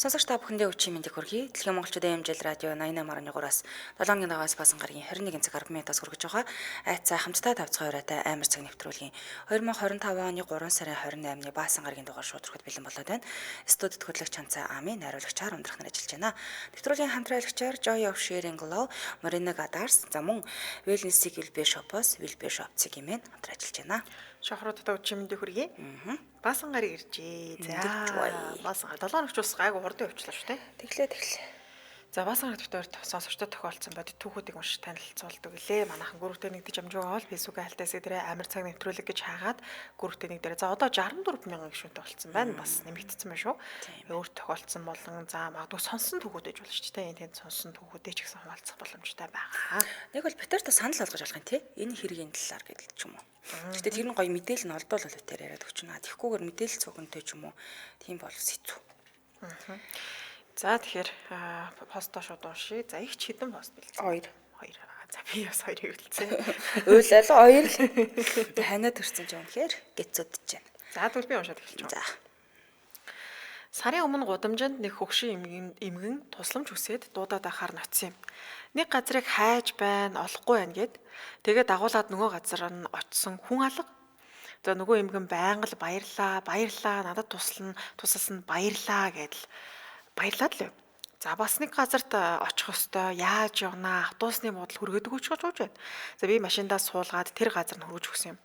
Сонсогч та бүхэндээ өчигдөр мэндийг хүргэе. Дэлхийн монголчуудын хэмжээл радио 88.3-аас 7-ны даваас басан гарагийн 21 цаг 10 минутаас хүргэж байгаа. Айцаа хамтдаа тавцгаараатай амар цаг нэвтрүүлгийн 2025 оны 3 сарын 28-ны баасан гарагийн дугаар шууд өрхөд бэлэн болоод байна. Студид хөтлөгч Чанцаа Амийн найруулагчаар ундрахнаар ажиллаж байна. Нэвтрүүлгийн хамтраалагчаар Joy of Sharing Glow, Marina Gadars, за мөн Wellness Will Shop-оос Will Shop цэгийн мэн хамтран ажиллаж байна. Шохруудаа өчигдөр мэндийг хүргэе. Баасан гарыг иржээ. За баасан гар 7 хоногч ус гайгүй хурдан явчлаа шүү дээ. Тэглээ. За баасан гарт битүүр сонсогчдод тохиолдсон бодит түүхүүдийг уншиж танилцуулдаг гэлээ. Манайхан гүрвтэй нэгдэж амжуугаа бол фэйсбүүкээ хальтаас дээрээ амар цаг нэвтрүүлэг гэж хаагаад гүрвтэй нэг дээр. За одоо 64 мянган гишүүнтэй болцсон байна. Бас нэмэгдсэн байна шүү. Өөр тохиолдсон болон за магадгүй сонсон түүхүүд ээж болно шүү дээ. Тэнд сонсон түүхүүдээ ч гэсэн хуваалцах боломжтой байгаа. Нэг бол битэр та санал болгож болох юм тий. Энэ хэргийн талаар гэдэг ч юм уу. Гэтэ тэр нь гоё мэдээлэл нь олдвол битэр яриад өгчнө. Тэгэхгүйгээр мэдээлэл цугнтэй ч юм уу. Тийм бол сэцүү. За тэгэхээр постоо шууд уншия. За их ч хэдэн пост бэлдсэн. 2. За би бас 2-ыг хэлцээ. Уйлал 2 л. Ханаа төрсөн ч юм гэхээр гэцөдж байна. За тэгвэл би уншаад эхэлж байгаа. За. Сарын өмнө гудамжинд нэг хөгшин эмгэн тусламж хүсээд дуудаад ахаар ноцсон юм. Нэг газрыг хайж байна, олохгүй байна гэд. Тэгээд дагуулад нөгөө газар нь очисон хүн алга. За нөгөө эмгэн байнга л баярлаа, надад тусалсан баярлаа гэдэл баярлаад л. За бас нэг газарт очих ёстой. Яаж явнаа? Автобусны буудал хүргээдэг үуч гэж байна. За би машиндаа суулгаад тэр газар нь хүргэж өгсөн юм.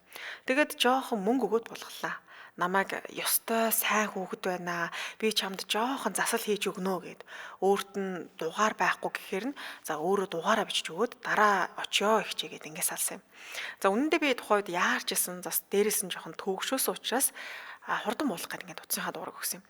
Тэгээд жоохон мөнгө өгөөд булгаллаа. Намайг ёстой сайн хүүхэд байна. Би чамд жоохон засал хийж өгнө гэд. Өөрт нь дугаар байхгүй гэхээр нь за өөрөө дугаараа бичиж өгөөд дараа очиё ихчээгээд ингэ салсан юм. За үнэндээ би тухайд яарч исэн зас дээрээс нь жоохон төгшөөс учраас хурдан буулгах гэдэг ингээд утасынхаа дуурайг өгсөн юм.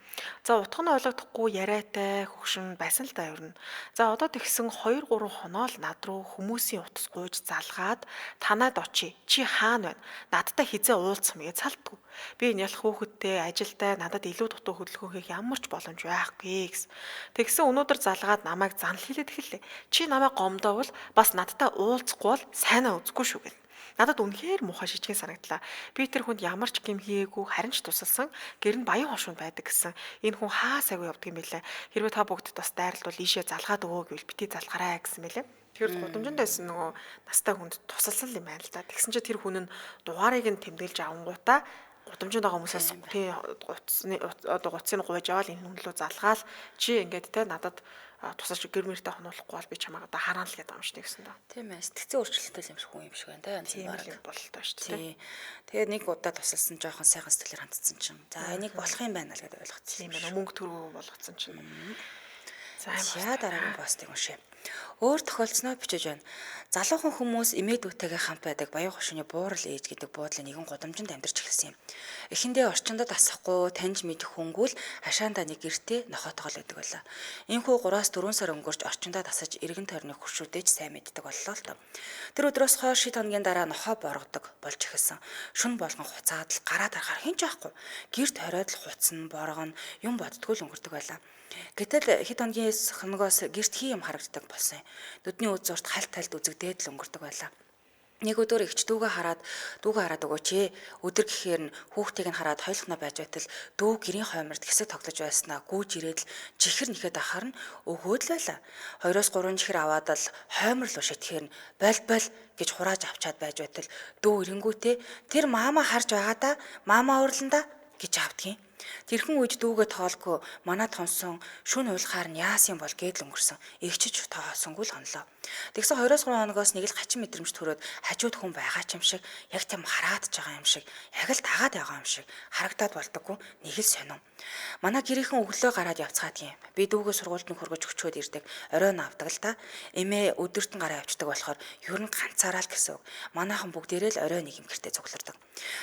За утга нь ойлгохдохгүй яриатай хөгшин байсан л да ер нь. За одоо тэгсэн 2-3 хоноо л над руу хүмүүсийн утас гуйж залгаад танаад очие. Чи хаана байна? Надтай хизээ уулзах мэгээ цалтгүй. Би энэ ялах хүүхэдтэй ажилдаа надад илүү дутуу хөдөлгөөн хийх ямар ч боломж байхгүй гэсэн. Тэгсэн өнөөдөр залгаад намайг занл хэлээд эхэллээ. Чи намайг гомдоовол бас надтай уулзахгүй бол сайнаа үзэхгүй шүү гэнэ. Надад үнэхээр муухай шижгэн санагдлаа. Би тэр хүнд ямар ч гэм хийгээгүй харин ч тусалсан гэр нь баян хошуунд байдаг гэсэн. Энэ хүн хаа сайгүй явдаг юм бэлээ. Хэрвээ та бүгд бас дайралтвал ийшээ залгаад өгөө гэвэл бити залгараа гэсэн мэлээ. Тэгэхээр гудамжинд байсан нөгөө настай хүнд тусалсан юм байна л да. Тэгсэн чинь тэр хүн нь дугаарыг нь тэмдэглэж авангуудаа гудамжинд байгаа хүмүүсээс тий гуцсыг гуйж аваад энэ хүн лөө залгаал чи ингээд те надад тусалж гэр мөртөө хонуулахгүй бол би чамайг одоо хараана л гэдэг юм шүү дээ гэсэн дөө. Тийм ээ. Сэтгцэн өөрчлөлттэй юм шиг хүн юм шиг байна те. Тийм л бололтой шүү дээ. Тэгээд нэг удаа тусалсан жоохон сайхан сэтгэлээр хандсан чинь. За энийг болох юм байна л гэдээ ойлгоцсон. Тийм байна. Мөнгө төрөө болгоцсон чинь. За дараагийн постыг уншъя. Өөр тохиолдсноо бичиж байна. Залуухан хүмүүс эмээдүүтэйгээ хамт байдаг баян хошууны буурал ээж гэдэг буудлын нэгэн гудамжинд амьдарч эхэлсэн юм. Эхэндээ орчиндод асахгүй таньж мэдэх хүнгүүл хашаандаа нэг гэртээ нохоотгол байдаг байлаа. Энэхүү 3-4 сар өнгөрч орчиндоо тасаж эргэн тойрны хуршүүдэж сайн мэддэг боллоо л доо. Тэр өдрөөс хойш шид хоногийн дараа нохоо боргодог болж эхэлсэн. Шүн болгон хуцаад л гараа дарахаар хэн ч байхгүй. Гэрт хориод л хуцсан боргоно юм боддгоо л өнгөрдөг байлаа. Гэтэл хэд хоногийн хоногоос гэрт хий юм харагддаг болсон. Нүдний үз зурт хальт үзэгдээд л өнгөрдөг байлаа. Нэг өдөр эгч дүүгээ хараад өгөөч ээ. Өдөр гэхээр нь хүүхдийг нь хараад хойлохноо байж байтал дүү гэрийн хойморд хэсэг тоглож байснаа гүйж ирээд л чихэр нэхэд ахаар нь өгөөд л байлаа. 2-3 чихэр аваад л хоймор руу шитгэхээр нь боль гэж хурааж авчаад байж байтал дүү ирэнгүүтээ тэр маама харж байгаа да маама урланда гэж авдгийн. Тэрхэн үед дүүгээ тоолгүй манай тонсон шүн уйлахаар нь яасан бол гэдэл өнгөрсөн. Игчж тоосонгүй л хонлоо. Тэгсэн 2-3 хоногоос нэг л хачин мэдрэмж төрөөд хажууд хүн байгаа ч юм шиг яг тийм хараадж байгаа юм шиг яг л тагаад байгаа юм шиг харагдаад болдоггүй нэг л сонин. Манай гэрийнхэн өглөө гараад явцгаадгийн. Би дүүгээ сургуульд нь хургаж өчөөд ирдэг. Оройн авдаг л та. Эмээ өдөртөн гараа явцдаг болохоор ер нь ганцаараа л гэсэн үг. Манайхан бүгдээрээ л оройн нэг юм гэртээ цуглардаг.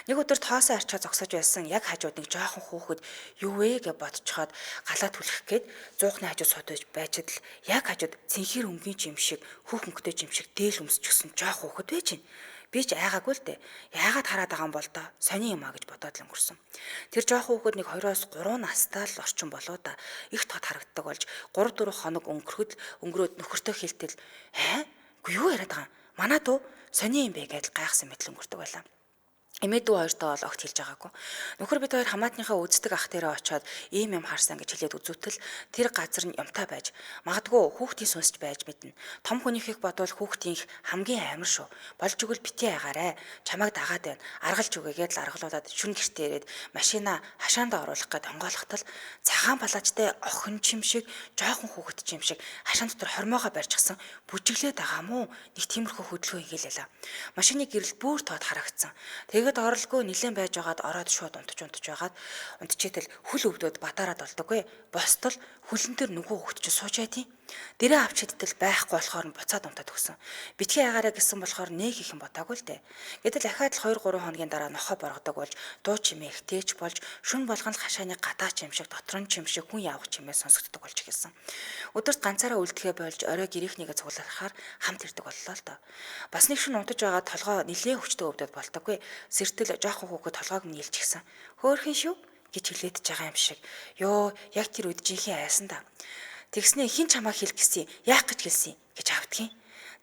Нэг өдөр тоосоо арчаа зогсож байсан яг хажууд нэг жоохон хүүхэд юу вэ гэж бодцоход галаа түлхэх гээд зуухны хажууд суудаж байжд л яг хажууд цэнхэр өнгийн юм шиг хүүхэнхтэй юм шиг дээл өмсчихсэн жоох хүүхэд байж гин. Би ч айгаагүй л дээ. Яагаад хараад байгаа юм бол доо сони юм а гэж бодоод л өнгөрсөн. Тэр жоох хүүхэд нэг 2-3 настай л орчин болоо да. Их тод харагддаг болж 3-4 хоног өнгөрөөд нөхөртөө хэлтэл "Гүй юу яриад байгаа юм? Манай дүү сони юм бэ" гэж гайхсан мэт л өнгөрдөг байлаа. Эмээдүү хоёртоо бол огт хэлж байгаагүй. Нөхөр бид хоёр хамаатныхаа үздэг ах дээрээ очиод ийм юм харсан гэж хэлээд үзүүтэл тэр газар нь юмтай байж магадгүй хүүхдийн сүнсч байж мэднэ. Том хүнийхийг бодвол хүүхдийнх хамгийн амар шүү. Болж игэл битгий байгаарэ. Чамайг дагаад байна. Аргалж үгээгээд л аргалуулад шүн гэртээ ирээд машина хашаандаа оруулах гээд онгойлготол цагаан палаачтай охин чим шиг жоохон хүүхэд чим шиг хашаан дотор хормоогоо барьчихсан бүжиглээд байгаа мó. Нэг тиймэрхүү хөдөлгөөн хийлээ. Машины гэрэл бүр тод харагдсан. Тэгээд оролгүй нилээн байж байгаад ороод шууд унтж байгаад унтчээтэл хүл өвдөд батараад болдоггүй. Бостол хүлэн дээр нөгөө хөвгт чинь сууж байдیں۔ Дэрээ авч хэдтэл байхгүй болохоор нь буцаад унтаад өгсөн. Битгий агаараа гэсэн болохоор нэг их юм бодаагүй л дээ. Гэтэл ахаад л 2-3 хоногийн дараа нохоо боргодог болж дуу чимээ ихтэйч болж шүн болгон л хашааны гадаа чимшиг дотор нь чимшиг хүн явах чимээ сонсогддог болж эхэлсэн. Өдөрт ганцаараа үлдэхээ болж орой гэрийнхнийгээ цуглуулахаар хамт ирдэг боллоо л доо. Бас нэг шүн унтаж байгаа толгой нилээ хүчтэй өвдөд болдоггүй. Сэртэл жоохон хүүхэд толгойг нь нийлж гисэн. Хөөхөн шүү гэж хэлээд байгаа юм шиг. Йоо, яг тэр үед жинхэнэ айсан да. Тэгснээ хин чамаа хэлэх гэсэн яах гэж хэлсэн гэж автгийн.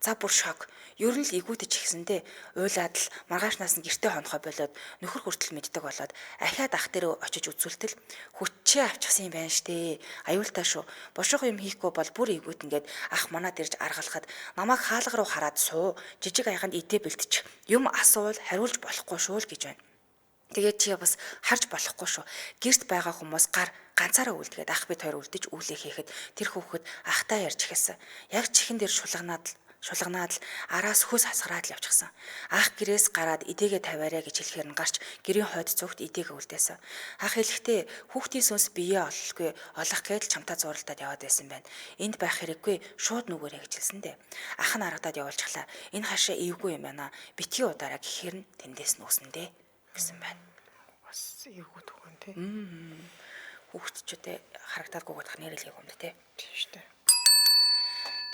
За бүр шок. Ер нь л игүүдэж ихсэндээ уйлаад л маргаашнаас нь гэртээ хонохоо болоод нөхөр хүртэл мэддэг болоод ахиад ах дээр очиж үзүүлтэл хүчээ авчихсан юм байна штэ. Аюултай шүү. Бошоо юм хийхгүй бол бүр игүүд ингээд ах манад ирж аргалахад намайг хаалга руу хараад суу. Жижиг аяханд идэ бэлтчих. Юм асуувал хариулж болохгүй шүү л гэж байна. Тэгээд чи бас харж болохгүй шүү. Гэрт байгаа хүмүүс ганцаараа үлдгээд ах бид хоёр үлдэж үүлээ хийхэд тэр хүүхэд ахтаа ярьж эхэлсэн. Яг чихэн дээр шулганаад л араас хөс хасгараад л явчихсан. Ах гэрээс гараад идээгээ тавиарэ гэж хэлэхээр нь гарч гэрийн хойд зүгт идээгээ үлдээсэн. Ах хэлэхдээ хүүхдийн сүнс биеэ олох гээд л чамтаа зуралдаад яваад байсан байна. Энд байх хэрэггүй шууд нүгээрэй гэж хэлсэн дээ. Ах нь харагдаад явуулчихлаа. Энэ хашаа эвгүй юм байна. Битгий удаараа гэхээр нь тэндээс нүүсэн дээ гэсэн байна. Бас эвгүй төгөн тий. Хүүхдчүүдээ харагдаад гуйгадах нэрэлгийг юм дээ тий. Тийм шүү дээ.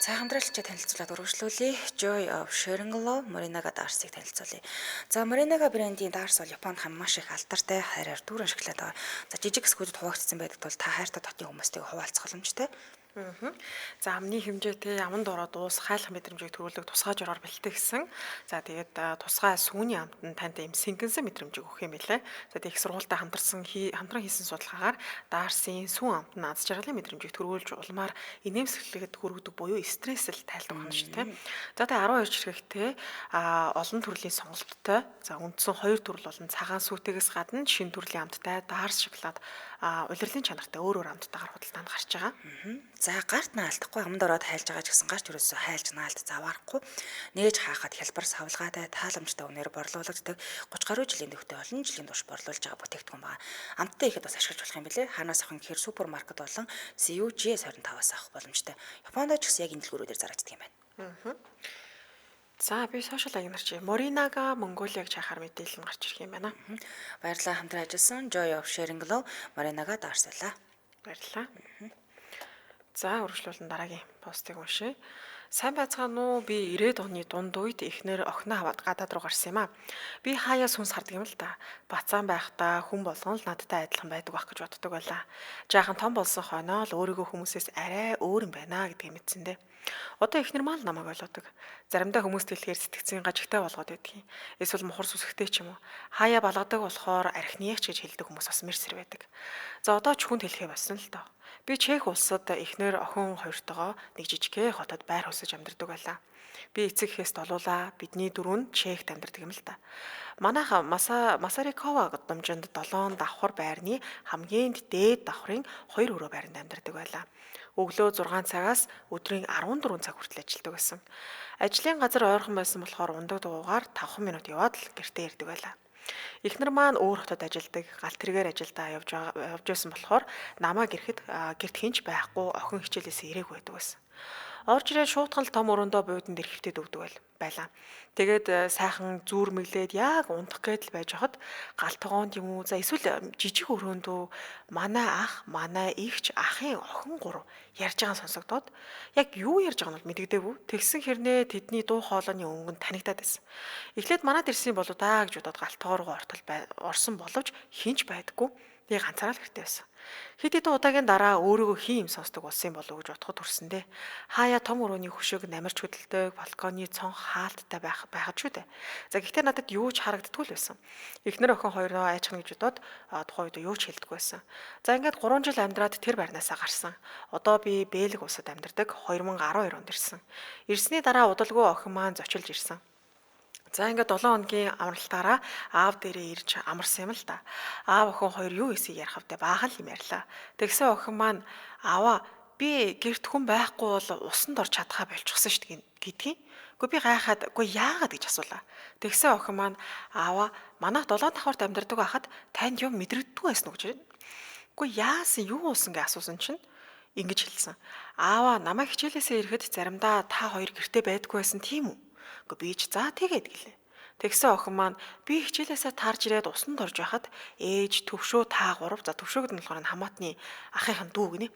За хамтралчаа танилцуулаад үргэлжлүүлье. Joy of Sharing Love Morinaga Darcy-г танилцуулъя. За Morinaga брендийн Darcy бол Японд маш их алдартай хайраар дүүрэн шоколад байгаа. За жижиг хэсгүүдэд хуваагдсан байдаг бол та хайртай дотны хүмүүстэйг хуваалцах боломжтой. За амны хэмжээтэй аман дороо дуус хайлах мэдрэмжийг төрүүлэх тусгай жураар бэлтгэсэн. За тэгээд тусгай сүүний амт нь танд юм сингэнсэн мэдрэмжийг өгөх юм билээ. За тэгээд их сургуультай хамтран хийсэн судалгаагаар Дарсын сүүн амт нь аз жаргалын мэдрэмжийг төрүүлж улмаар инээмсэглэхэд хүргэдэг буюу стрессэл тайлдаг байна шүү дээ. За тэгээд 12 жиргэхтэй олон төрлийн сонголттой. За үндсэн 2 төрөл болон цагаан сүүтээс гадна шинэ төрлийн амттай Дарс шоколад улирлын чанартай өөр амттайгаар худалдаанд гарч байгаа. За гарт наалдахгүй амд ороод хайлж байгаа ч гэсэн гарч ерөөсөө хайлж наалд заваарахгүй нээж хаахад хялбар савлгаатай тааламжтай үнээр борлуулагддаг 30 гаруй жилийн төвтэй олон жилийн турш борлуулж байгаа бүтээгдэхүүн байгаа. Амттай ихэд бас ашиглаж болох юм билэ. Хаанаас авах гэхээр супермаркет болон CUG-с 25-аас авах боломжтой. Японд ч гэсэн яг энэ дэлгүүрүүдээр зарагддаг юм байна. За би сошиал агнарч Morinaga Mongolia-г чахаар мэдээлэл нь гарч ирэх юм байна. Баярлалаа хамтран ажилласан Joy of Sharing Love Morinaga Darcy-лаа. Баярлалаа. За үргэлжлүүлэн дараагийн постыг уншъя. Сайн байцгаана уу? Би 90-ад оны дунд үед эхнэр охиноо аваад гадаад руу гарсан юм аа. Би хаяа сүнс харддаг юм л да. Бацаан байхдаа хүн болгон л надтай адилхан байдаг байх гэж боддог байлаа. Жаахан том болсон хойноо л өөрийгөө хүмүүсээс арай өөр юм байна гэдгийг мэдсэн дээ. Одоо эхнэр маа л намайг ойлгодог. Заримдаа хүмүүст хэлэхээр сэтгцийн гажигтай болгоод байдгийг. Эсвэл мухар сүсгтэй ч юм уу. Хаяа балгадаг болохоор архинеч гэж хэлдэг хүмүүс бас мэрсэр байдаг. За одоо ч хүнд хэлэхээ болсон л доо. Би Чех улсад эхнэр охин хоёртойгоо нэг жижигхэн хотод байр хөсөж амьдардаг байлаа. Би эцэг эхээс долуулаа. Бидний дөрөв нь Чехт амьдардаг юм л да. Манайх Масарикова гудамжинд 7 давхар байрны хамгийн дээд давхрын 2 өрөө байранд амьдардаг байлаа. Өглөө 6 цагаас өдрийн 14 цаг хүртэл ажилладаг байсан. Ажлын газар ойрхон байсан болохоор ундаг дугуугаар 5 минут яваад л гэртээ ирдэг байлаа. Эхнэр маань өөр хотод ажилладаг, галт тэргээр ажилдаа явж байсан болохоор намайг ирэхэд гэрт хинч байхгүй охин хичээлээс ирээгүй байдаг байсан. Орж ирээд шуутган л том өрөөндөө буудлын дээр хөвтөд өгдөг байлаа. Тэгээд сайхан зүүрмэглээд яг унтах гээд л байж хахад галт тогоонд юм уу, за эсвэл жижиг өрөөндөө манай ах, манай ихч, ахын охин гурав ярьж байгаа сонсогдоод яг юу ярьж байгааг нь мэддэгдээгүй. Тэгсэн хэрнээ тэдний дуу хоолойны өнгөнд танигдаад байсан. Эхлээд манад ирсэн болоо даа гэж бодоод галт тоогоо орсон боловч хинч байдаггүй. Би ганцаараа л гэртээ байсан. Хэд хэдэн удаагийн дараа өөрийгөө хин юм сонсдог болсон юм болов уу гэж бодоход хүрсэндээ хаяа том өрөөний хөшөөг намарч хөдөлдөг балконы цонх хаалттай байхад шүү дээ. За гэхдээ надад юу ч харагддаггүй л байсан. Эхнэр охин хоёроо айчхна гэж бодоод тухайн үед юу ч хэлдэггүй байсан. За ингээд 3 жил амьдраад тэр байрнаасаа гарсан. Одоо би Бэлэг улсад амьдардаг 2012 онд ирсэн. Ирсний дараа удалгүй охин маань зочилж ирсэн. За ингээд 7 хоногийн амралтаараа аав дээрээ ирж амарсан юм л да. Аав охин хоёр юу эсийг ярих вдэ баахан л юм ярьлаа. Тэгсэн охин маань аваа би гэрт хүн байхгүй бол усанд орж чадхаа болчихсон шүү дээ гэдгийг. Гэхдээ би гайхаад үгүй яагаад гэж асуулаа. Тэгсэн охин маань аваа манайх 7 давхарт амьдардаг байхад танд юм мэдрэгддэггүй байсан уу гэж. Үгүй яасан юу уусан гэж асуусан чинь ингэж хэлсэн. Аава намайг хичээлээсээ ирэхэд заримдаа та хоёр гэртээ байдаггүй байсан тийм үү? Гэхдээ би ч за тэгээд гэлээ. Тэгсэн охин маань би хичээлээсээ тарж ирээд усанд орж байхад ээж төвшөө та гурав за төвшөөг нь болохоор хамаатны ахын дүү гинэ.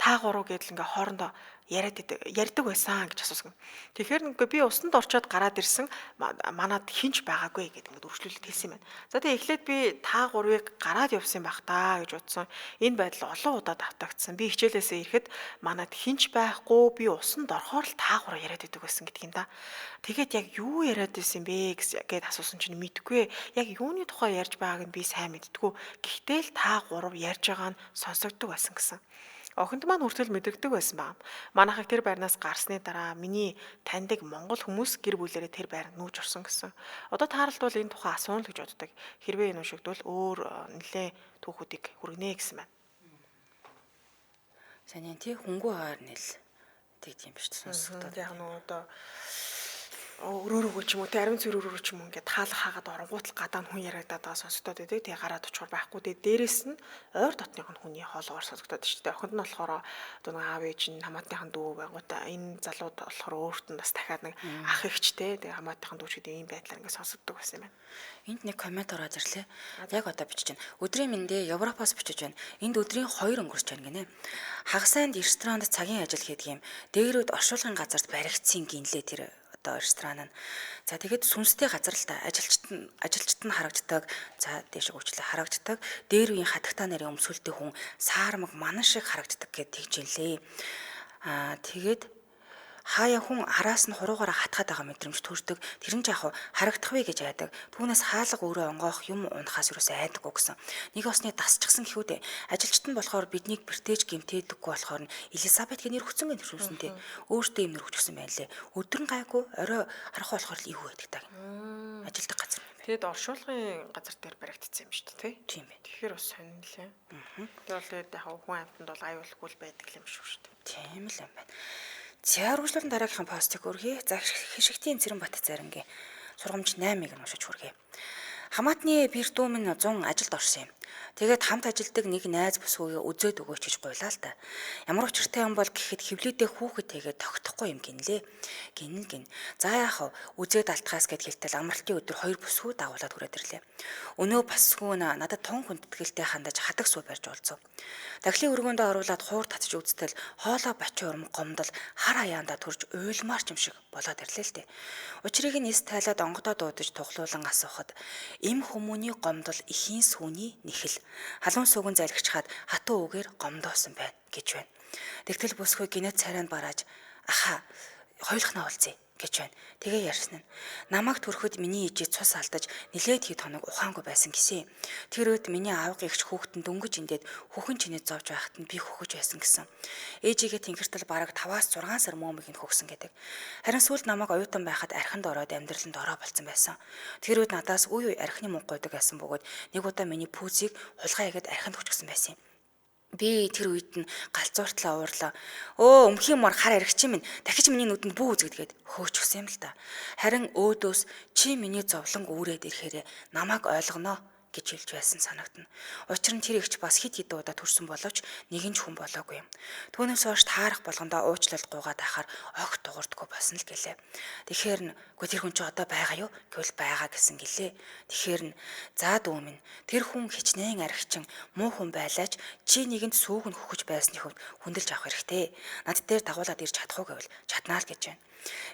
Та гурав гэдэл ингээ хоорондоо ярьдаг байсан гэж асуусан. Тэгэхээр ингээ би усанд орчоод гараад ирсэн манад хинч байгаагүй гэдэг ингээ дөрвөлжлүүлээд хэлсэн юм байна. За тэгээ эхлээд би та гурвыг гараад явсан байх таа гэж бодсон. Энэ байдал олон удаа давтагдсан. Би хичээлээсээ ирэхэд манад хинч байхгүй би усанд орохоор л та гурав яриад идэг байсан гэдгийг да. Тэгээд яг юу яриад байсан бэ гэд асуусан чинь мэдэхгүй. Яг юуны тухай ярьж байгааг нь би сайн мэддэггүй. Гэхдээ л та гурав ярьж байгаа нь сонсогддог байсан гэсэн. Охинд маань хүртэл мэдэрдэг байсан баа. Манайхыг тэр байрнаас гарсны дараа миний таньдаг монгол хүмүүс гэр бүлээрээ тэр байранд нүүж орсон гэсэн. Одоо тааралдвал энэ тухай асуун л гэж боддог. Хэрвээ энэ уншигдвал өөр нэлээ түүхүүдийг хүргэнэ гэсэн байна. Сайн тий хөнгөө агаар нэл тэгт юм биш сонсогдоод. Яг нөгөө одоо өрөөрөөгөө ч юм уу, ариун цэрүүрөөрөө ч юм уу ингээд таалах хаагаад оронгуут л гадаа нь хүн ярагдаад байгаа сонсогдоод байдаг. Тэгээ гараад очихоор байхгүй. Тэгээ дээрэс нь ойр дотных нь хүний хоолоогоор сонсогдоод шүү дээ. Охинд нь болохоор одоо нэг аав ээж нь хамаатныхан дүү байгуута энэ залууд болохоор өөрт нь бас дахиад нэг ах ихчтэй. Тэгээ хамаатныхан дүү ч гэдэг ийм байдлаар ингээд сонсогддог байсан юм байна. Энд нэг коммент ороод ирлээ. Яг одоо бичиж байна. Өдрийн мэндэ Европоос бичиж байна. Энд өдрийн 2 өнгөрч байна гинэ. Хагасанд ресторанд цагийн ажил хийдэг юм. Дээрүүд оршуулгын газарт баригдсан гинлээ тэр ресторан нь. За тэгэхэд сүнстэй газар л та ажилчид нь харагддаг. За дээш өгчлээ харагддаг. Дээр үеийн хатагтаа нарын өмсөлтэй хүн саармаг манан шиг харагддаг гэж тэгж инлээ. Тэгээд хаяа хүн араас нь хуруугаараа хатгаад байгаа мэдрэмж төрдөг. Тэр нь яг харагдах вэ гэж айдаг. Түүнээс хаалга өөрөө онгоох юм унахаас юусаа айдаггүй гэсэн. Нэг осны дасчихсан гэхүү дээ. Ажилчид нь болохоор биднийг бэртээж гэмтээдэггүй болохоор нь Элизабет гэх нэр хүчсэн гэж нэрвсэнтэй. Өөртөө юм нэр хүчсэн байна лээ. Өдөр нь гайгүй орой харахгүй болохоор л ивүү байдаг таг. Ажилдаг газар. Тэгэд оршуулгын газар дээр баригдсан юм шүү дээ, тий? Тийм байна. Тэгэхээр бас сонирхолтой. Тэгээд яг хүн амьтанд бол аюулгүй л байдаг юм шүү дээ. Тийм л юм байна. За үргэлжлүүлэн дараагийнхын постыг өргөе. За Хишигтийн Цэрэнбат Зарингийн сургамж 8-ыг нь уншиж хүргэе. Хамаатны бэр дүү минь 100 ажилд орсон юм. Тэгээд хамт ажилдаг нэг найз бүсгүйгээ үзээд өгөөч гэж гуйлаа л та. Ямар учиртай юм бол гэхэд хөвлөдөө хүүхэд тэгээд тогтохгүй юм гинлээ. Гин. За яах вэ? Үзээд алтхаас гэд хэлтэл амралтын өдөр 2 бүсгүй дагуулад хүрээд ирлээ. Өнөө басгүй нь надад тун хүндэтгэлтэй хандаж хатаг суу барьж олцов. Дахлын өргөндөө оруулаад хуур татж үзтэл хоолой бочи урам гомдол хар аяанда төрж уйлмаар юм шиг болоод ирлээ л дээ. Учрыг нь эс тайлаад онгодоо дуудаж тухлуулан асуухад эм хүмүүний гомдол ихийн сүүний нэхэл халуун сүгэн залгичхаад хатуу үгээр гомдоосон байна гэж байна. Тэгтэл бүсгүй гинэт царайнд барааж аха хойлохнаа уулзъя гэж байна. Тэгээ ярьсан нь намайг төрөхөд миний ижид цус алдаж нилээд хэд хоног ухаангүй байсан гэсэн. Тэр үед миний аав гихч хүүхдэн дөнгөж инээд хүүхэн чинээ зовж байхад нь би хөхөж байсан гэсэн. Ээжигээ тэнгэртэл бараг 5-6 сар мөмийг нь хөгсөн гэдэг. Харин сүүлд намайг оюутан байхад архинд ороод амьдралд ороо болцсон байсан. Тэр үед надаас үе архины мөнгө гойдог байсан бөгөөд нэг удаа миний пүүзийг хулгай игээд архинд хүчгсэн байсан юм. Би тэр үед нь галзууртлаа уурлаа. Өө өмхийн мор хар аригч минь дахиж миний нүдэнд бүү үзгэдгээд хөөчихсөн юм л та. Харин өөдөөс чи миний зовлон үүрээд ирэхээрээ намайг ойлгоноо гэж хэлж байсан санагдана. Учир нь тэр ихч бас хит удаа төрсөн боловч нэгэн ч хүн болоогүй юм. Түүнээс хойш таарах болгондоо уучлалт гуугаад ахаар огт дуурдаггүй болсон л гэлээ. Тэгэхээр үгүй тэр хүн чи одоо байгаа юу гэвэл байгаа гэсэн гэлээ. Тэгэхээр за дүү минь тэр хүн хичнээн архичин муу хүн байлаач чи нэгэнд сүүг нь хөхөж байсны хувьд хүндэлж авах хэрэгтэй. Над дээр дагуулад ирж чадах уу гэвэл чаднаа л гэж байна.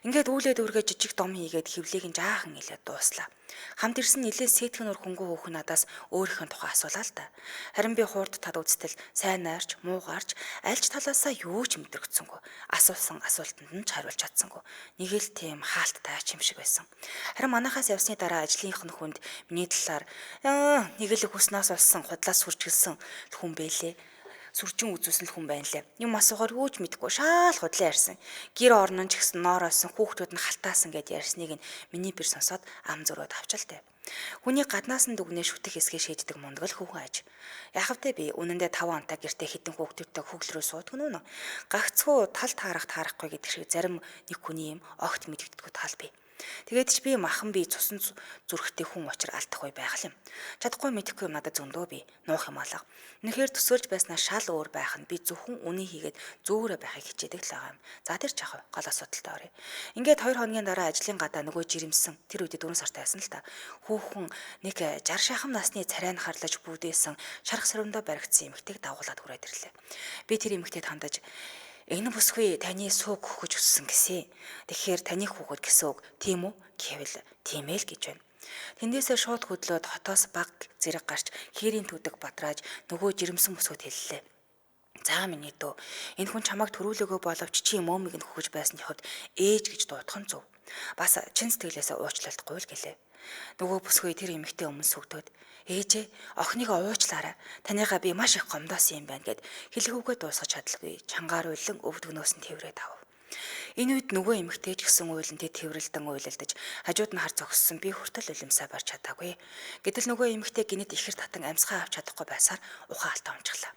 Ингээд үүлээд үргээ жижиг дом хийгээд хөвлийг нь жаахан илээд дууслаа. Хамт ирсэн нэлээд сэтгэнөр хөнгөө хөөхн надаас өөрийнх нь тухай асуулаа л да. Харин би хуурд тад үзтэл сайн найрч, муугаарч аль ч талаасаа юу ч мэдрэгдсэнгүй. Асуусан асуултанд нь ч хариулж чадсангүй. Нэг л тийм хаалттай ач юм шиг байсан. Харин манахаас явсны дараа ажлынх нь хүнд миний талаар нэг л хүснээс болсон худлаас сүрчгэлсэн хүн бэлээ. Сүржин үзүүлсэн хүн байна лээ. Юм асуугаар юу ч мэдэхгүй шаал худлаа ярьсан. Гэр орнон ч гэсэн ноороосон хүүхдүүд нь халтаасан гэд ярьсныг нь миний бэр сонсоод ам зөрөөд авчаалтай. Хүний гаднаас нь дүгнээ шүтэх хэсгээ шийддэг мундаг л хүүхэн аж. Яхавтай би үнэндээ 5 онтой гэртээ хитэн хүүхдүүдтэй хөглөрөө суудг нь үнэ. Гагцхүү тал таарахгүй гэдэг шиг зарим нэг хүний юм огт мэдэгдэхгүй тал бий. Тэгээд ч би махан би цусан зүрхтэй хүн очир алдах үе байх юм. Чадахгүй мэдэхгүй юм надад зөндөө би нуух юм алга. Үнэхээр төсөөлж байснаа шал өөр байх нь би зөвхөн үний хийгээд зөөрэ байхыг хичээдэг л байгаа юм. За тэр ч яах вэ? Гол асуудалтай орё. Ингээд 2 хоногийн дараа ажлын гадаа нөгөө жирэмсэн тэр үедээ 4 сартай байсан л та. Хүүхэн нэг 60 шахан насны царайнд харлаж бүдээсэн шарх сарвндаа баригдсан эмэгтэйг дагуулад хүрээд ирлээ. Би тэр эмэгтэйд хандаж "Энэ бүсгүй таны сууг хөхөж өссөн гэсэн. Тэгэхээр таны хүүхэд гэсэн үг тийм үү?" гэвэл "Тийм ээ л" гэж байна. Тэндээсээ шууд хөдлөөд хотоос баг зэрэг гарч хээрийн төдөг бадрааж нөгөө жирэмсэн бүсгүйд хэллээ. "За миний дөө, энэ хүн чамайг төрүүлээгөө боловч чи мөмиг нь хөхөж байсан яхад ээж гэж дуудах нь зөв. Бас чин сэтгэлээсээ уучлалтгүй л гэлээ. Нөгөө бүсгүй тэр эмэгтэй өмнө сүгдөөд "Ээжээ, охиныг уучлаарай. Танайгаа би маш их гомдоосон юм байна" гэд хэлэхүүгээ дуусгаж чадалгүй. Чангаар уйлан өвдгнөөс нь тэврээд ав. Энэ үед нөгөө эмэгтэй ч гэсэн уйлантэй тэврэлдэн уйлалдаж хажууд нь хар зогссон би хүртэл улимсаа барьж чадаагүй. Гэтэл нөгөө эмэгтэй гинэд ихэр татан амьсгаа авч чадахгүй байсаар ухаан алтаа унчглаа.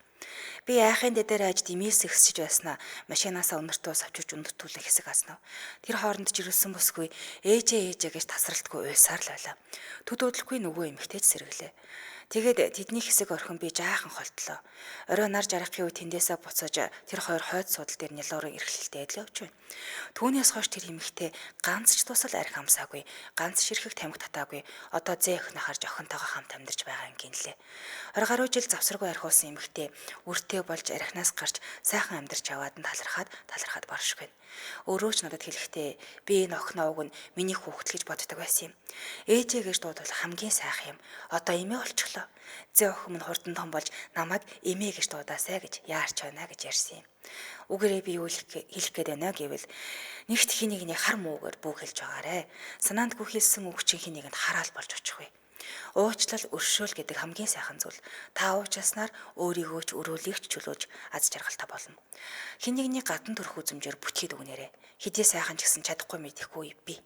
Би айхын дээр ажид имээс ихсэж байснаа машинаасаа өнөртөө савчиж өндөртүүлэх хэсэг аснав. Тэр хооронд жирэлсэн бүсгүй ээжээ гэж тасралтгүй уйсаар л байлаа. Төдөөдлөхгүй нөгөө эмэгтэйд сэргэлээ. Тэгээд тэдний хэсэг орхин би жаахан холтлоо. Орой нар жаргахын үед тэндээсээ буцаж тэр хоёр хойд судал дээр нялуурын эрхлэлтэд л явж байна. Түүнээс хойш тэр эмэгтэй ганц ч тусал арх амсаагүй, ганц ширхэг тамхи татаагүй. Одоо зээ өхнө харж охинтойгоо хамт амьдарч байгаа юм гинлээ. 20 гаруй жил завсаргүй архиулсан эмэгтэй үртэй болж архинаас гарч сайхан амьдарч яваад нь талархаад баршгүй. Өөрөө ч надад хэлэхдээ би энэ охиноо уг нь миний хүүхдэл гэж боддог байсан юм. Ээжээ гэж дуудвал хамгийн сайхан юм. Одоо эмээ болчихлоо. Зээ охин минь хурдан том болж намайг эмээ гэж дуудаасай гэж яарч байна гэж ярьсан юм. Үгээрээ би юу хэлэх гээд байна гэвэл нэгт хэнийг нэг хар муугаар бүх хэлж байгаарэ. Санаандгүй хэлсэн үг чинь хэнийг нь хараал болж очих вэ. Уучлал өршөөл гэдэг хамгийн сайхан зүйл. Та уучласнаар өөрийгөө ч өрөөлийг ч чөлөөж аз жаргалтай болно. Хэн нэгний гадна төрх үзмжээр бүтхийд өгнээрээ. Хидээ сайхан ч гэсэн чадахгүй мэдэхгүй би.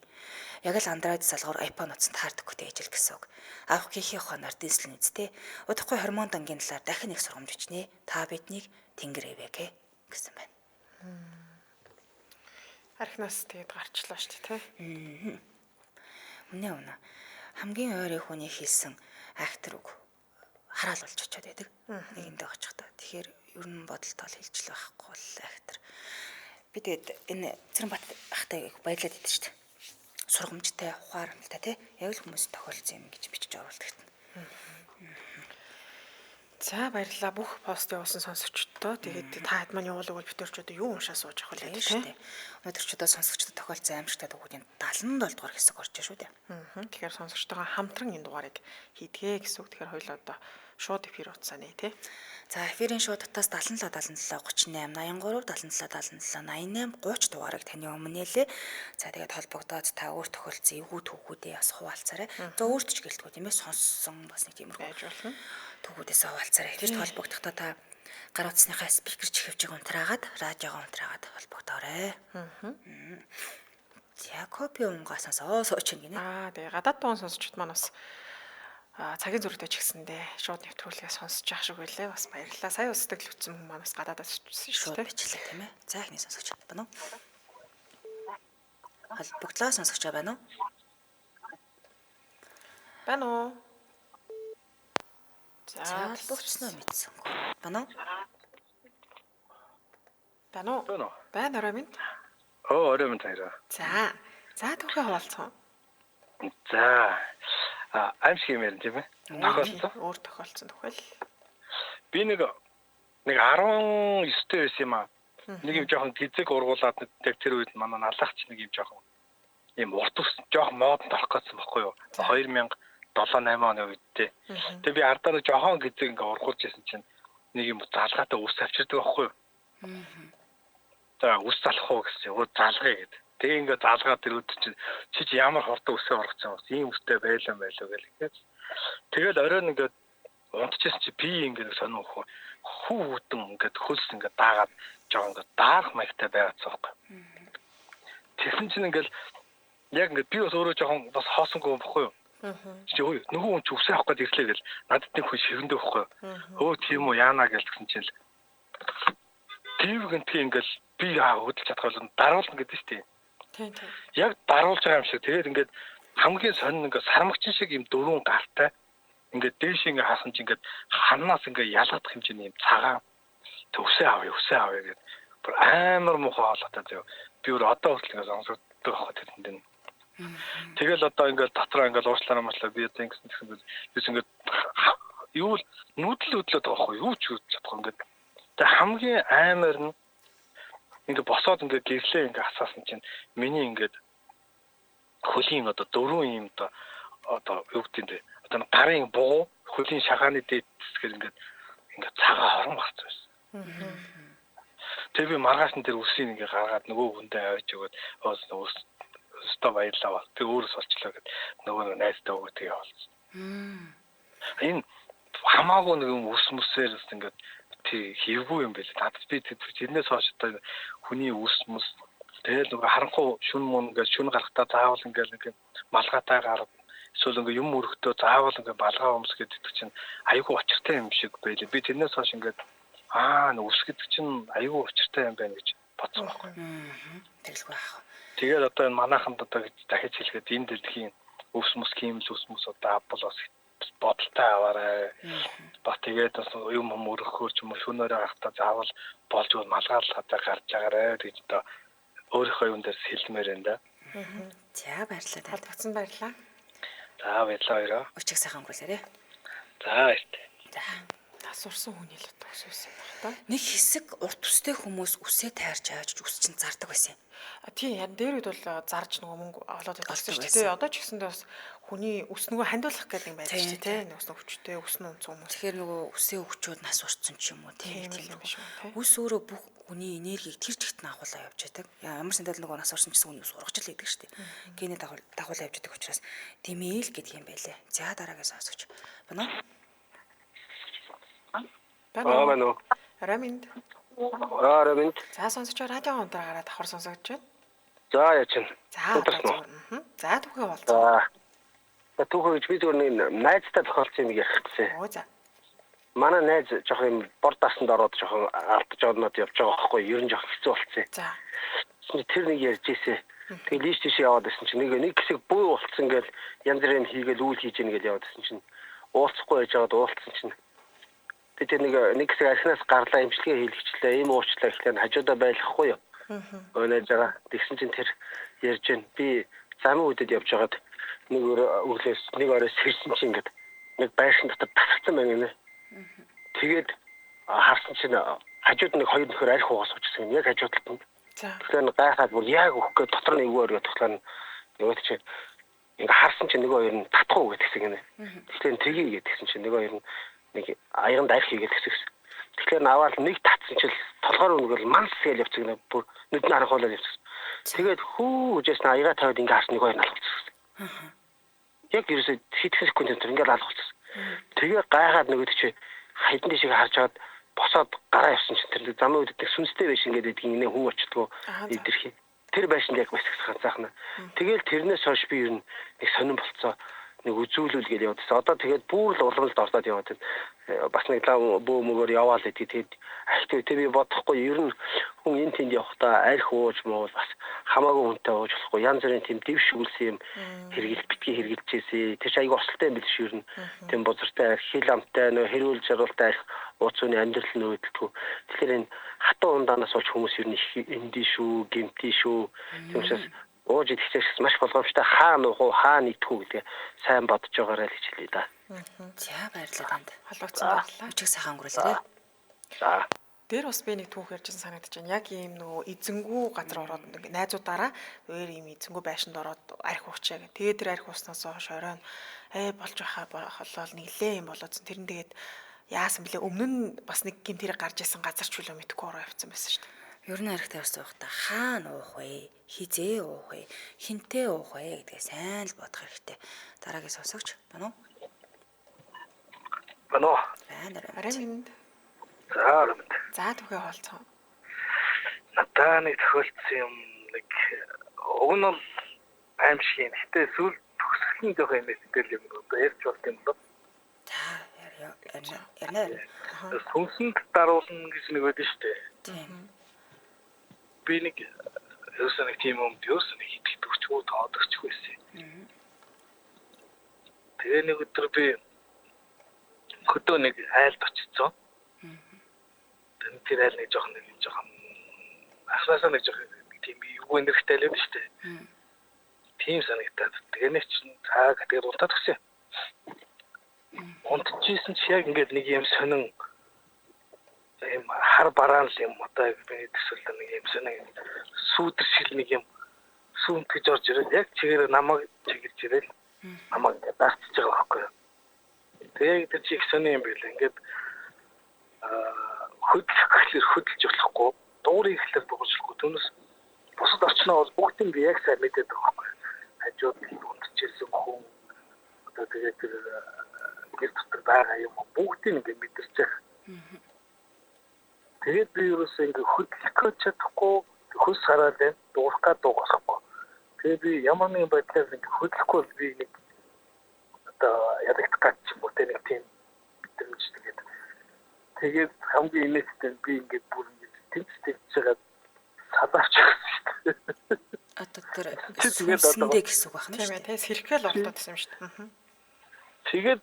Яг л Android салгуур iPhone утсанд таардаггүй дэжил гэсэн үг. Авах гэхийн хоноор дийсэл нүцтэй. Удахгүй гормон дангийн талаар дахин нэг сургамж бичнэ. Та биднийг тэнгэр ивэгэ гэсэн байна. Архинаас тэгээд гарчлаа шүү дээ, тий. Үнэ. Хамгийн ойрын хүний хэлсэн актер үг хараал болж очиод байдаг. Нэгэндээ очихдаа. Тэгэхээр ер нь бодолтой хэлжл байхгүй бол актер. Би тэгээд энэ Цэрэнбат ахтай баярлаад идэв шүү дээ. Сургамжтай, ухаарамтай тий. Яг л хүмүүс тохиолдсон юм гэж бичиж оруулдаг. За баярлалаа бүх пост явуулсан сонсогчдоо. Тэгээд та хэд маань явуулаг бол битэрч одоо юу уншаа сууж авах вэ шүү дээ. Өнөөдөр ч одоо сонсогчдод тохиолдсон аимшигтай дугуйн 77 дугаар хэсэг орж шүү дээ. Тэгэхээр сонсогчтойгоо хамтран энэ дугаарыг хийдгээ гэсэн үг. Тэгэхээр хоёулаа одоо шууд эфир утсаа нэ тий. За эфирийн шууд утаас 77 38 83 77 77 88 30 дугаарыг таны өмнө нээлээ. За тэгээд холбогдоод та өөр тохиолдсон эвгүй түүхүүдээ бас хуваалцаарай. За өөрт ч гэлтгүй тийм ээ сонссон бас нэг тиймэрхүү байж болно. Түүхүүдээс хуваалцаарай. Эфирт холбогдохдоо та гар утасныхаа спикер чихвжиг унтраагаад радиогоо унтраагаад холбогдоорой. За копи унгаас сууч гинэ. Тэгээ гадаад дуун сонсогчд маань бас цагийн зүрхтэй ч гэсэндээ шууд нэвтрүүлгээ сонсож явах шиг байлээ. Бас баярлалаа. Сая ус сэтгэл хөдлсөн хүмүүс манаас гадаадаас шууд бичлээ тийм ээ. За ихний сонсогч байна уу? Холбогдлоо сонсогч байна уу? Байна уу? За холбогдсноо мэдсэн. Байна уу? Байна уу? Байна орой минь. Орой минь таараа. За түүхээ хуваалцсан. За аимшиг юм ярь тийм ээ. Өөр тохиолдсон тухай л. Би нэг 19 дэх байсан юм аа. Нэг юм жоохон гизэг ургуулад яг тэр үед манай налахч нэг юм жоохон ийм урт ус жоохон модонд орох гэсэн баггүй юу. 2007-8 оны үедээ. Тэгээ би ардаа нэг жоохон гизэг ингээ ургуулж байсан чинь нэг юм залгаатай ус авчирдаг байхгүй юу. За ус залах уу гэсэн. Өө залгая гэдэг. Тэгээ ингээ залгаад тэр өдөр чинь чи ямар хурдан үсээ ургацсан бас ийм үстэй байлаа гэх. Тэгэл оройн ингээ унтчихсан чи би ингээ сонин хүүтэн ингээ хөлс ингээ даагаад жоохон ингээ даах маягтай байгаадсан байхгүй. Тэгсэн чинь ингээл яг ингээ би бас өөрөө жоохон бас хоосонгүй байхгүй юу. Чи өө нөгөө хүн ч үсээ авах гээд ирлээ гэл надад нэг хүн ширэндээ байхгүй юу. Өө тийм үү яана гэлсэн чинь л тийвгэнтгий ингээл би хөдөлж чадхаар даруулна гэдэг шүү дээ. Тийм. Яг даруулж байгаа юм шиг тэгээд ингээд хамгийн сонин ингээ сармагчин шиг юм дөрвөн гартай ингээд дээш ингээ хаасан чи ингээд ханаас ингээ ялгадах хэмжээний юм цагаан төвсөө авъя гэдэг. Бүр амар муухай болоод зөө. Би өөр одоо хүртэл ингээ сонсогддог байхгүй тэрэнд нь. Тэгэл одоо ингээ дотроо ингээ уучлаарай машлаа би одоо ингэсэн биш ингээ юу л нүүдэл өдлөөд байгаа байхгүй юу ч үз чадахгүй ингээ. Тэг хамгийн амар нь ингээ босоод ингээ гэрлээ ингээ асаасан чинь миний ингээ хөлийн одоо дөрвөн юм одоо юу гэдэг нь одоо гарын буу хөлийн шахааны дээдсгээр ингээ цагаан хорон гарч байсан. Тэр би маргааш нь тэр үсийг ингээ гаргаад нөгөө хүндээ авч өгөөд өстө баярлаа. Тэг өөрөөс олчлаа гэд нөгөө найзтай өгөө тэгээ болсон. Энэ хамаагүй нэг юм ус мөсээр ингээ тий хийвгүй юм байл. Надад би тэрнээс хойш одоо хүний ус мөс тэгэл нөгөө харанхуй шүн мөн ингээ шүн гарахтаа заавал ингээ нэг малгайтай гар эсвэл ингээ юм өргөдөө заавал ингээ балгаа өмс гэдэг чинь айгүй очиртай юм шиг байлээ. Би тэрнээс хойш ингээ ус гэдэг чинь айгүй учиртай юм байна гэж бодсон байхгүй. Тэгэлгүй аах. Тэгээд одоо энэ манайханд одоо дахиж хэлгээд энэ дэлхийн ус мус кимл ус мус одоо авбал бас бодолтой аваарай. Бас тэгээд бас юм өргөхөөр ч юм уу шөнөөрөө гарахтаа заавал болж бол малгаал хатаа гарч байгаарай гэж одоо өөрийнхөө юм дээр хэлмээр энэ да. За баярлалаа танд. Татсан баярлаа. За баярлалаа хоёроо. Өчиг сайхан өнгөрүүлээрэй. За баярт. За. Тас урсан хүний л тусуусан байх та. Нэг хэсэг урт устэй хүмүүс үсээ тайрч ааж ус чинь зардаг байсан юм. Тийм ян дээр үед бол зарж нөгөө мөнгө олоод байсан шүү дээ. Одоо ч гэсэндээ бас хүний ус нөгөө хандуулах гэдэг юм байдаг шүү дээ. Ус нөхчтэй ус нунц хүмүүс. Тэгэхээр нөгөө үсээ өгчөөд нас урцсан ч юм уу тийм юм биш үү? Үс өөрөө бүх хүний энергийг тэр чигт нь агуулаа явж байдаг. Ямар сандал нөгөө нас урсан гэсэн хүний ус ургаж л идэг шүү дээ. Гений дагуулаа явж байдаг учраас тэмээл гэдэг юм байлээ. За дараагаас сонсогч. Бано. Бано. Раминд. Раминд. За сонсогч радио ондроо гараад давхар сонсогч байна. За яач нь. За түүхий болцоо. За түүхий гэж би зүгээр нэг найзтай тохиолдсон юм ярих гэсэн. Оо за. Манай найз жоох юм бор даасанд ороод жоох алдаж однод явж байгаа байхгүй ер нь жоох хэцүү болцсон. За. Тэр нэг ярьж ийсэ. Тэгээ лист тийш яваад байсан чинь нэг хэсэг буу болцсон гэл янз бүрийн хийгээл үйл хийж ийн гэл яваад байсан чинь уулзахгүй байж аваад уулзсан чинь бид нэг хэсэг архинаас гарлаа имчилгээ хийлгэчлээ ийм уучлаа гэхлээр хажуудаа байлгахгүй юу. Өнөөж байгаа. Тэгсэн чинь тэр ярьж байна. Би замын үдэд явж байгаад нэг өглөөс нэг оройс сэрсэн чинь ингээд нэг байшин дотор тасцсан байна нэ. Тэгээд харсан чинь хажууд нэг хоёр нөхөр арх угаас уучсан. Яг хажууд талд. Тэгэхээр гайхаад бүр яг өгөх гээд дотор нэг өөр тэгэхээр нөгөө чинь ингээ харсан чинь нөгөө хоёр нь татах уу гэдгсэн гинэ. Тэгэхээр тгий гэдгсэн чинь нөгөө хоёр нь нэг аяганд арх хийгээд гэсэн. Тэгэхээр наваал нэг татсан чил толгоор өнгөл манс гэж явцгнаа бүр нүдний харахуулаад явцсан. Тэгээд хүү гэжсэн аяга тавиад ингээ харсан нэг хоёр алхавчихсан. Яг ерөөсөө хэдхэн секунд энэ ингээ алхавчихсан. Тэгээ гайхаад нөгөө чи хайдан дэшиг харж аваад босоод гараа явсан чинь тэр замын үдэд сүнстэй байшин гэдэг инээ хүн очтгоо идэрхий. Тэр байшинд яг басгах ганцаахна. Тэгэл тэрнээс хойш би ер нь нэг сонирн болцоо нэг үзүүлүүл гэж явдсан. Одоо тэгээд бүр л уламжлалд орсод яваад байна. Бас нэг лав бөө мөгөөр яваал гэдэг. Тэгээд ахтай би бодохгүй ер нь хүн энэ тэнд явахдаа арх ууж муу бас хамаагүй хүнтэй ууж болохгүй. Янз бүрийн тийм дэвш үлсэн юм хэрэгэл битгий хэрэгжилжээсэй. Тэр чинь аяг ослтой юм биш ер нь. Тийм бузартай арх, хил амтай нөө хэрүүл жаргалтай арх ууцны амьдрал нь өөдөлтгөө. Тэгэхээр энэ хатан ундаанаас олж хүмүүс ер нь эндий шүү, гэмтий шүү. Тийм учраас ууж идчихээс маш болгоомжтой хаа нуух уу хаа нийтхүү гэдэг сайн бодож байгаарай л гэж хэлье да. За баярлалаа танд. Холбогдсон баярлалаа. Өчиг сайхан өнгөрүүлээрэй. За. Дээр бас би нэг түүх ярьжсэн санагдаж байна. Яг ийм нөгөө эзэнгүү газар ороод ингээ найзуудаараа өөр ийм эзэнгүү байшинд ороод арх уучаа гэх. Тэгээд тэр арх ууснаас хойш оройн болж байхаа болол нэглээ юм болоодсон. Тэр нь тэгээд яасан блэ өмнө нь бас нэг гинт тэр гарч исэн газар ч үлээ мэдгүй ороо явцсан байсан шүү дээ. Ер нь архтай бас байх та хаана уух вэ? Хизээ уух вэ? Хинтээ уух вэ гэдгээ сайн л бодох хэрэгтэй. Дараагийн сонсогч байна уу? Бано. Байна. Арай минь. За түүхээ хоолцоо. надаа нэг тохиолдсон юм нэг уг нь бол аимшиг юм. Гэтэ сүүл төгсгөлийн жоох юм эсвэл юм одоо ярьж болт юм бол. Ярина. Сүнсэнд даруулна гэж нэг байдаг шүү дээ. Тийм. Би нэг ерөөсөө нэг тийм юм ерөөсөө нэг хитгэлтөгчгүй тоодогчгүй байсан. Тэгээ нэг өдөр би хөдөө нэг айлд очицсан. Тэр айл нэг жоохон ахлаасаа нэг жоохон тийм юу энергитэй л байдаг шүү дээ. Тийм санагдаад. Тэгээ нэг чинь цаа гэдэг унтаад өгсөн. Унтчихсэн чи яг ингээд нэг юм сонин юм хар бараан л юм одоо би төсөлд нэг юм сонин сүүдэр шил нэг юм сүүнт гэж орж ирээд яг чигээр намайг чиглэж ирээд намайг даацж байгаа байхгүй юу. Тэгээ тэр чих сонин юм байл ингээд хөдөлж болохгүй дуурай ихлээр дуурчлахгүй түүнээс бусад орчноо бол бүгдийг би яг сайн мэдээд байгаа байхгүй юу. Хажууд унтчихсэн хүн одоо тэгээ тэр гэр дотор байгаа юм бүгдийг ингээд мэдэрч байгаа. Тэгээд би ерөөсөө ингээд хөдлөх чадахгүй хөс хараад байна. Дуурах гад дуусахгүй. Тэгээд би ямар нэгэн байдлаар ингээд хөдлөхгүй би нэг одоо ядагт гад ч юм уу нэг тийм битрэмж тэгээд хамгийн инээдтэй би ингээд бүр ингээд тэмцэж байгаа садаарч байгаа. Одоо тэр сүнсэндээ гэсэн үг байна шүү дээ. Тийм ээ, тэгээ сэрхэл ордод гэсэн юм шүү дээ. Тэгээд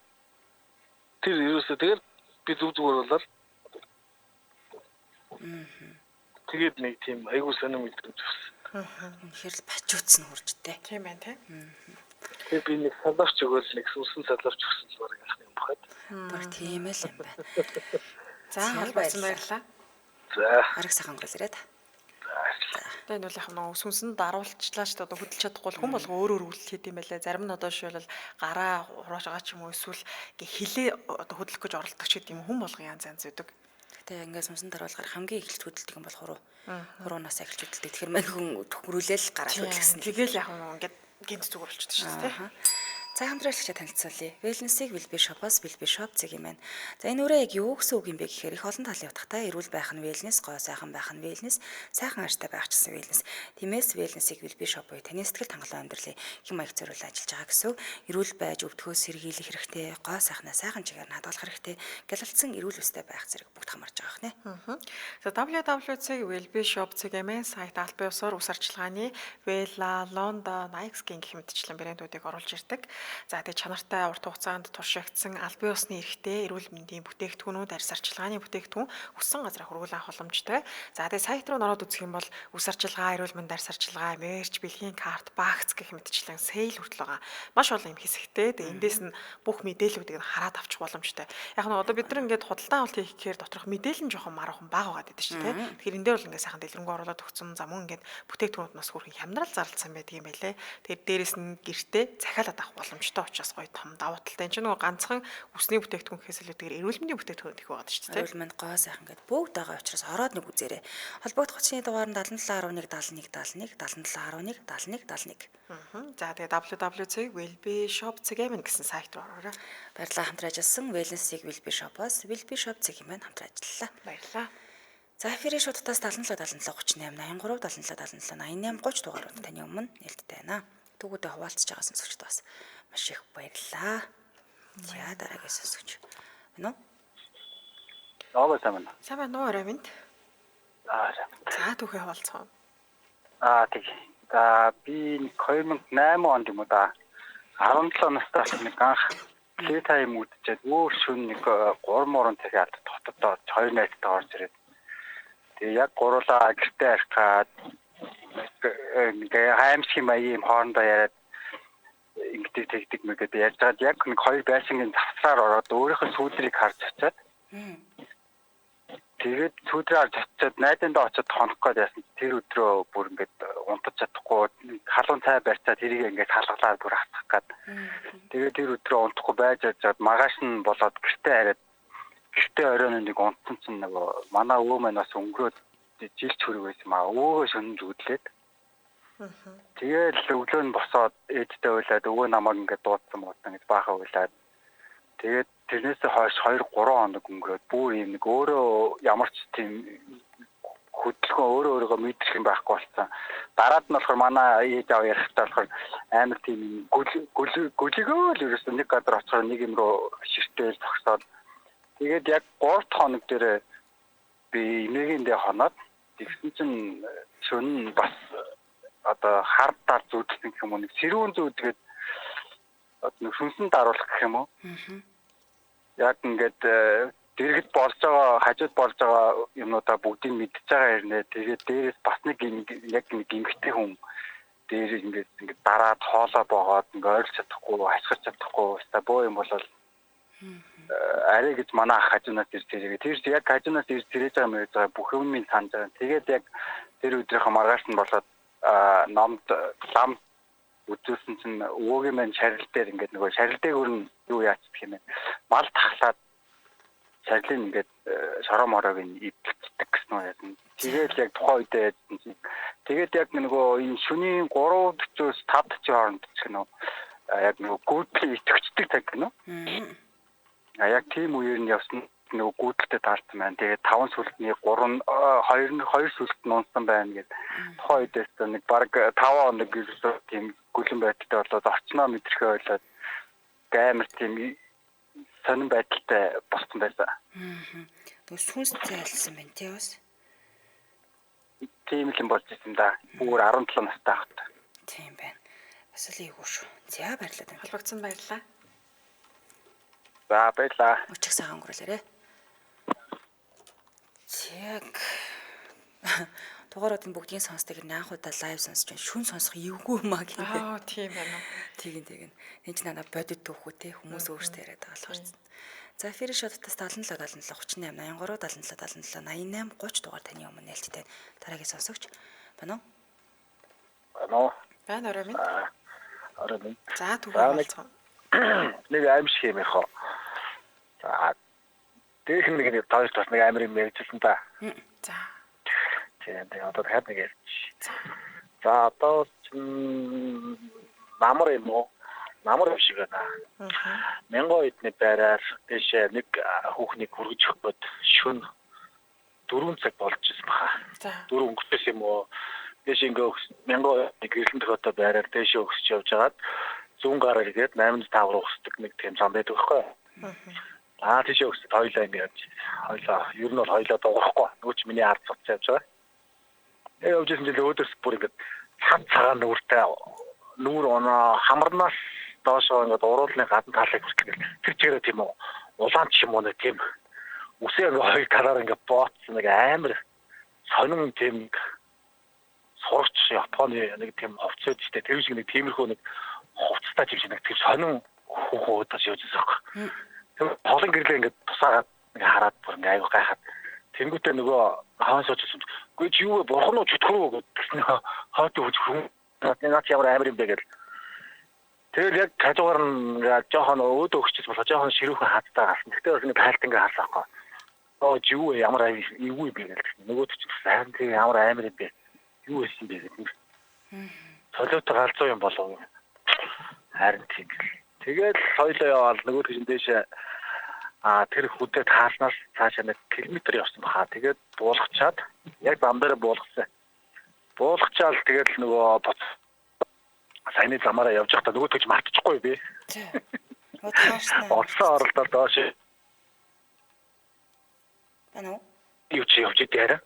тэр ерөөсөө тэгэл би зүгээр болол. Тэгээд нэг тийм айгуу сонир мэдрэмж авсан. Үнэхээр л бачуудсан хуржтэй. Тийм ээ, тийм. Тэгээд би нэг салавч өгөөл нэг сүнсэн салавч өгсөн л баг анхны юм бахад. Баг тийм л юм байна. За баярлалаа. Баярлалаа. За. Арга сайхан гол ирээд. Тэгээ энэ бол яг нэг сүнсэнд даруулчлаа шүү дээ. Одоо хөдөлж чадахгүй бол хүн болго өөрөөр үйлдэл хийд юм байлаа. Зарим нь одоо шивэл гараа урааж байгаа ч юм уу эсвэл хилээ одоо хөдлөх гэж оролдог ч гэдэг юм хүн болго янз янз үүдэг. Гэтэ ингээд сүнсэн даруулгаар хамгийн эхэлж хөдөлдөг юм бол хуруунаас эхэлж хөдөлдөг. Тэгэхээр мань хүн төхрүүлээл гараад хөдлөсөн. Тэгэл яг ингээд гинт зүгээр болчихсон шүү дээ. За хамтраалагчаа танилцуулъя. Wellness-ийг Billby Shop-оос Billby Shop цэг юм байна. За энэ үрээ яг юу гэсэн үг юм бэ гэхээр их олон талын утгатай эрүүл байх нь wellness, гоо сайхан байх нь wellness, сайхан ааштай байх ч гэсэн wellness. Тиймээс Wellness-ийг Billby Shop буюу таны сэтгэл хангалуун амьдралын хэм маяг зориулж ажиллаж байгаа гэсэн. Эрүүл байж өвдөхөөс сэргийлэх хэрэгтэй, гоо сайхнаа сайхан чигээр нь хадгалах хэрэгтэй, гялалцсан эрүүл өстэй байх зэрэг бүгд хамарж байгаа хнэ. За www.Billby Shop цэг эмээ сайт аль бие усаар ус арчилгааны Vela, London, Nike-ийн гэх мэтчлэн брэндүүдийг оруулж ирдэг. За тэгээ чанартай урт хугацаанд туршигдсан аль бие усны эрхтэй эрүүл мэндийн бүтээгдэхүүнүүд, арьс арчилгааны бүтээгдэхүүн өссөн газар хөрвүүлэн авах боломжтой. За тэгээ сайт руу ороод үзэх юм бол ус арчилгаа, эрүүл мэнд арьс арчилгаа, мерч, бэлгийн карт, багц гэх мэтчлэн сейл хүртэл байгаа. Маш олон юм хэсэгтэй. Тэгээ эндээс нь бүх мэдээллүүдийг нь хараад авчих боломжтой. Яг нь одоо бид нар ингээд худалдан авалт хийхээр доторх мэдээлэл нь жоохон маргахан бага байгаа гэдэг чинь тийм. Тэгэхээр энэ дээр бол ингээд сайхан дэлгэрэнгүй оруулаад өгсөн. За мөн ингээд бүтээгдэхүүнүүд нас хүрхэн хямдрал зарласан байдаг юм байлээ. Тэгээд дээрэс нь гэртээ захиалаад авах боломжтой учраас гоё том давуу талтай. Энд чинь нөгөө ганцхан үсний бүтээгдэхүүн гэхээс илүүтэйгээр эрүүл мэндийн бүтээгдэхүүн их байгаа шүү дээ. Эрүүл мэнд гоо сайхан гэдэг бүгд байгаа учраас ороод нэг үзээрэй. Холбогдох хүчний дугаар нь 7711 71 71 7711 71. За тэгээ www.wellby.shop.cg гэсэн сайт руу ороорой. Баярлалаа хамтран ажилласан Wellness-ийг Billby Shop-оос Billby Shop цэг юм байна хамтран ажиллалаа. Баярлалаа. За эфирийн шуудтаас 77 77 38 83 77 77 88 30 дугаарууд таны өмнө нээлттэй байна. Түүгүүдээ хуваалцж байгаа сонсогчд бас маш их баярлалаа. За дараагийн сонсогч. Байна уу? Аваа сайн. Сайн байна уу Раминд? За түүхээ хуваалцгаа. Тэг. За би 2008 онд юм уу да 17 настай нэг анх лета юм үдчихэд өөр шүн нэг 3 мөрөн цагаад дотоод 2 найзтай орж ирээд тэгээ яг гурлаа гэртээ архаад ингээ хаамсхи маягийн хоорондоо яриад ингээд тэгдэг мэгээд ярьж байгаад яг нэг 2 байшингийн завсраар ороод өөрийнхөө сүүдрийг харж очиад Тэгээд сүүдрээр цацаад найдандаа очиод хонох гээд яасан. Тэр өдрөө бүр ингээд унтаж чадахгүй халуун цай барьцаад тэрийг ингээд салгалаад бүр хасах гээд. Тэгээд тэр өдрөө унтахгүй байж ажаад магаш нь болоод гэртээ хараад гэртээ оройн нэг унтсан чинь нөгөө манай өвөө маань бас өнгөрөөд жилч хөрөг байсан маа. Өвөө шөнөж үдлээд. Тэгээд өглөө нь босоод ээдтэй уйлаад өвөө намайг ингээд дуудсан гэж баахан уйлаад. Тэгээд тэрнээсээ хойш 2-3 хоног өнгөрөөд бүр юм нэг өөрөө ямар ч тийм хөдөлгөөн өөрөөгөө мэдчих юм байхгүй болсон. Дараад нь болохоор манай ээж аав ярихтаа болохоор амар тийм гүлгөө л ерөөсөө нэг гадар очихоор нэг юм руу ширтэл зогсоод тэгээд яг 3 хоног дээр би эмээгэндээ хоноод тэгсэн чинь шөнө бас одоо хардаар зүудсэн гэх юм уу нэг сэрүүн зүудгээд нэг сүнсэн даруулах гэх юм уу. Яг ингээд дэргэд болж байгаа хажууд болж байгаа юмнуудаа бүгдийг мэдчихэж байгаа хэрнээ тэгээд дээрээс бас нэг яг нэг эмгтэй хүн дээр ингээд дараад хоолоо боогоод ингээд ойлгож чадахгүй хасгаж чадахгүй өстой боо юм бол арай гэж манай ах хажуунаас ирж ирээ. Тэр яг хажуунаас ирж ирэж байгаа мөрөж байгаа бүх юм минь санаж байгаа. Тэгээд яг тэр өдрийнхөө маргааш нь болоод номд лам үзүүлсэн чинь өвөөгийн маань шарил дээр ингээд нөгөө шарил дээгүүр нь юу яачих юм бэ? Мал тахлаад шарилын ингээд шороо мороог нь ивдэлцдэг гэсэн үү яа. Тэгээд яг тухайн үедээ яасан чинь тэгээд яг нөгөө энэ шөнийн 3:40-с 5:40 хооронд гэх нь яг нөгөө гүйтгэл итгэждэг цаг гэнэ. Яг тийм үеэр нь явсан нөгөө гүйдэлтэй таарсан байна. Тэгээд 5 сүлтний 3 2 сүлт нь унсан байна гэдэг. Тухайн үедээс нэг баг 5 хоног гэсэн тийм гүлэн байдалтай болоод орчноо мэдрэхээ ойлоод амар тийм сонирн байдалтай болсон байсан. Тэгвэл сүнс зайлсан байна тий бас. Тийм л юм болж ирсэн да. Бүр 17 настай хат. Тийм байна. Бас л ийгүү шүү. За баярлалаа тань. Холбогдсон баярлалаа. За баярлаа. Өчиг сайхан өнгөрүүлээрэ. Яг дугааруудын бүгдийн сонсдог анх удаа лайв сонсож байна. Шүн сонсох эвгүй юм аа гэнэ. Аа тийм байна уу. Тэгин. Энд чинь надад бодит төвхүү те хүмүүс өөрсдөө яриад байгаа болохоор. За эфир шотоос 77 38 83 77 77 88 30 дугаар таны өмнө нээлттэй дараагийн сонсогч байна уу? Байна орой минь. Орой минь. За түгээх. Нэг аим шиг юм яхаа. За дэх нэг тоош бас нэг амир юм ярьжсэн та. За. Тэгээд одоо дахиад нэг ярьж. За одоо намар юм уу? Намар юм шиг байна. Мянган эдний байраар дэшээ нэг хүүхнийг хүргэж өгөхөд шүн 4 цаг болж ирсэн баха. За. 4 өнгөрсөн юм уу? Дэш ингээ мянган нэг гэрлэн тохиолтой байраар дэшээ өгсөж явж хагаад зүүн гараар игээд 805 руу өсдөг нэг тийм зам байдаг байхгүй. Тийш өгсөд хоёлаа ингэ явж. Хоёлаа ер нь бол хоёлаа дуурахгүй. Нөгөө ч миний ард цуц явж байгаа. Явж ирсэн чинь өөдөөс бүр ингэ цагаан нүртэй нүүр оноо хамарнаас доошоо ингэ уруулны гадна талыг хүртэл тэр чигээр тийм үү. Улаан ч юм уу нэг тийм үсээ ингэ хоёр талаар ингэ бооцсон нэг амар сонин тийм сурагч Японы нэг тийм хувцсад штэ тэр шиг нэг тиймэрхүү нэг хувцтай юм шиг нэг тийм сонин хүүхөө удаж явж байгаа. Тэр хоолын гэрлээ ингээд тусаагаад ингээ хараад бүр ингээ аяга гайхаад тэнгуүтээ нөгөө хаан сочсон. Үгүй чи юу вэ? Бурхан уу чөтгөрөө гэсэн хойтой хүч хүн наач ямар амир юм бэ гэл. Тэгэл яг хажуугаар нь ингээ жоохон өөдөө өгчээс болохоо жоохон ширүүхэн хаттай гарсан. Тэгтээ бас ингээ тайлт ингээ харсаахгүй. Оо чи юу вэ? Ямар эвгүй бэ гэл. Нөгөөд ч сайн тийм ямар амир юм бэ? Юу байсан бэ гэдэг. Солиотой галзуу юм болов. Харин тийм. Тэгээд соёлоо яваал нөгөө тийм дэше тэр хүдээ тааснаас цаашаа 1 км явсан баха. Тэгээд буулгачаад яг зам дээр буулгасан. Буулгачаал тэгээд нөгөө саяны замаараа явж байхдаа нөгөө төч мартчихгүй би. Тий. Таашна. Оцсон оролдоод доош. Байна уу? Юу чи явж идээрэ.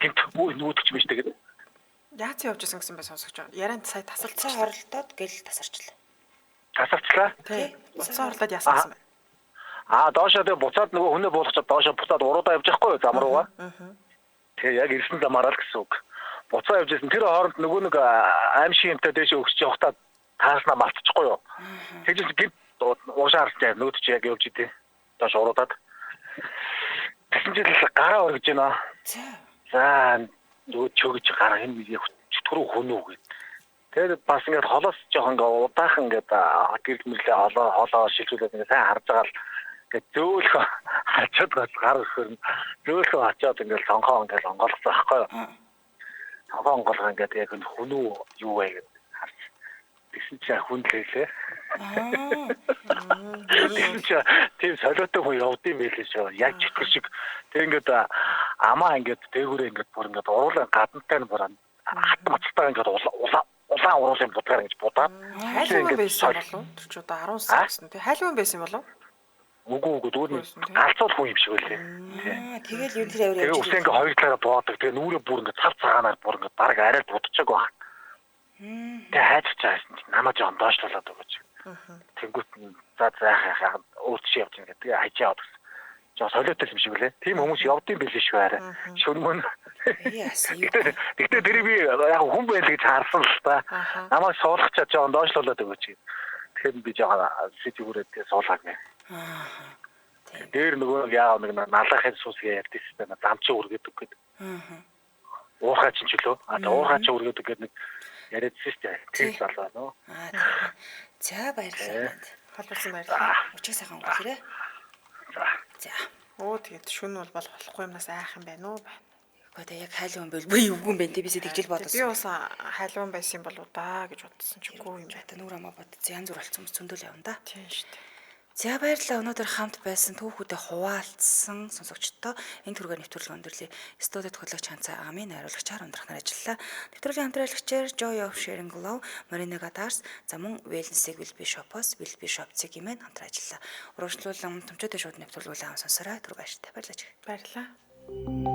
Гинт нөгөө төч биш тэгээд. Яац явж исэн гэсэн бай сонсогч байгаа. Ярианд сая тасалцсан Оролдоод гэл тасарчлаа. Тасарчлаа. Тий. Буцаа орлоод яасан гэсэн бэ? Доошоо тэгээ буцаад нөгөө хүнээ буулгачаад доошоо буцаад уруудаа явж байхгүй зам руугаа. Тэгээ яг ирсэн замаараа л гэсэн үг. Буцаа явж ирсэн тэр хооронд нөгөө нэг аим шиг юмтай дэше өгсөж явахдаа тааснаа мартчихгүй юу. Тэгж гинт уушаа харсан нөгөө чи яг явж идэ. Доош уруудаад. Тэгсэн чинь гараа өргөж байна. За. За нөгөө чөгөж гараа энэ чөтгөрөө хөнөө гэд. Тэгээд бас ингээд холоос жоохон ингээд удаахан ингээд гэрэл мэрлээ холоо шилжүүлээд ингээд сайн харж байгаа л ингээд зөөлхөө харчаад гар өрхөр нь зөөлхөө очоод ингээд сонгоо ингээд онгоолгосон байхгүй юу? Сонгоо онгоолгоо ингээд яг энэ хөнөө юу вэ гэд харж. Тэгсэн чинь хүнлээлээ. Тэгсэн чинь тийм солиотой хүн явдсан байлээ шүү. Яг чөтгөр шиг тэг ингээд амаа ингээд дээгүүрээ ингээд бүр ингээд уруулан гадантай нь бүр хат мацтайгаа ингээд улаан уруулын будгаар ингэж будаад Хайлуун байсан болов? Тэр ч одоо 10 сар гэсэн тий. Хайлуун байсан болов? үгүй дүүр галзуул хүн юм шиг байлээ. Тэгэл юу тэр авир Тэгээ явж үс ингээ хоёр талаараа боодог. Тэгээ нүрээ бүр ингээ цав цагаанаар бүр ингээ бараг арай будчихаг баг. Тэгээ хайж чаасан чи намаа жоон доошлуулаад өгөөч. Тэнгүүт за яхаа өөрчлөж явж ингээ тэгээ хайжаа авдаг. Жоо солиотой юм шиг үлээ. Тийм хүмүүс явдсан байлээ шүү арай. Шүрмөн. Тэгтээ тэр би яг хүн байл гэж харсан л та. Намайг суулгах чад жоон доошлуулаад өгөөч. Тэгэхээр би жоон сэтгүүрээд тэгээ суулгаад нэ. Дээр нөгөө яа нэг налахын суусгээ ярьдсан замчин үргэдэг гэдэг. Уурхаа чинь ч лөө. Уурхаа чинь үргэдэг гэдэг нэг яриадсэн шүү дээ. Тийм залуу нөө. За баярлалаа. Холбосон баярлалаа. Өчиг сайхан өнгөрөөрэй. За. Тэгээд шүн бол болохгүй юмнаас айх юм байна уу? Гэхдээ яг хайлуун байл буй үгүй юм байна те бисээ тэгжил бодсон. Би бас хайлуун байсан болов да гэж бодсон ч үгүй юм байна. Та нүр амаа бодсон янз бүр болсон зөндөл явна да. Тийм шүү дээ. За баярлалаа. Өнөөдөр хамт байсан түүхүүдэд хуваалцсан сонсогчдоо энэ түргээр нэвтрүүлэг өндөрлөе. Студид хөтлөгч Ханцаа Амийн найруулагчаар ундрахнаар ажиллалаа. Нэвтрүүлгийн хамтраалагчаар Joy of Sharing Love, Marina Gatars, за мөн Wellness-ийг Will Be Shop-оос Will Be Shop цэгийн хамтран ажиллалаа. Урагшлуулан төмчөөдөө шууд нэвтрүүлгүүлээ сонсороо түр баяртай баярлаж. Баярлалаа.